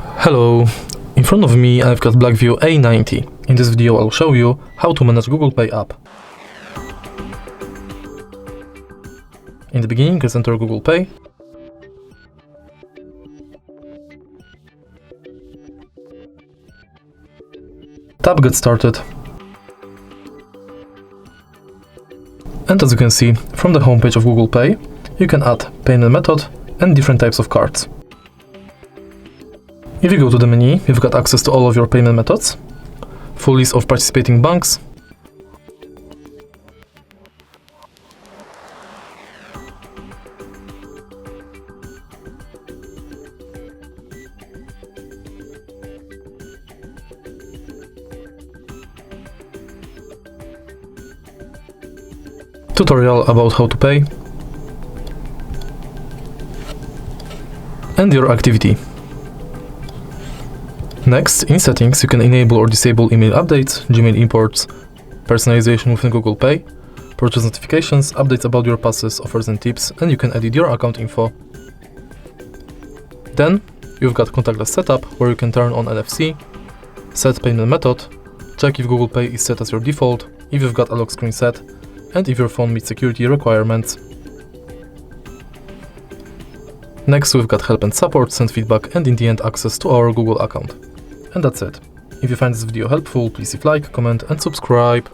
Hello, in front of me I've got BLACKVIEW A90. In this video I'll show you how to manage Google Pay app. In the beginning, let's enter Google Pay. Tap Get Started. And as you can see, from the homepage of Google Pay, you can add payment method and different types of cards. If you go to the menu, you've got access to all of your payment methods, full list of participating banks, tutorial about how to pay, and your activity. Next, in settings, you can enable or disable email updates, Gmail imports, personalization within Google Pay, purchase notifications, updates about your passes, offers and tips, and you can edit your account info. Then, you've got contactless setup, where you can turn on NFC, set payment method, check if Google Pay is set as your default, if you've got a lock screen set, and if your phone meets security requirements. Next, we've got help and support, send feedback, and in the end access to our Google account. And that's it. If you find this video helpful, please leave like, comment and subscribe.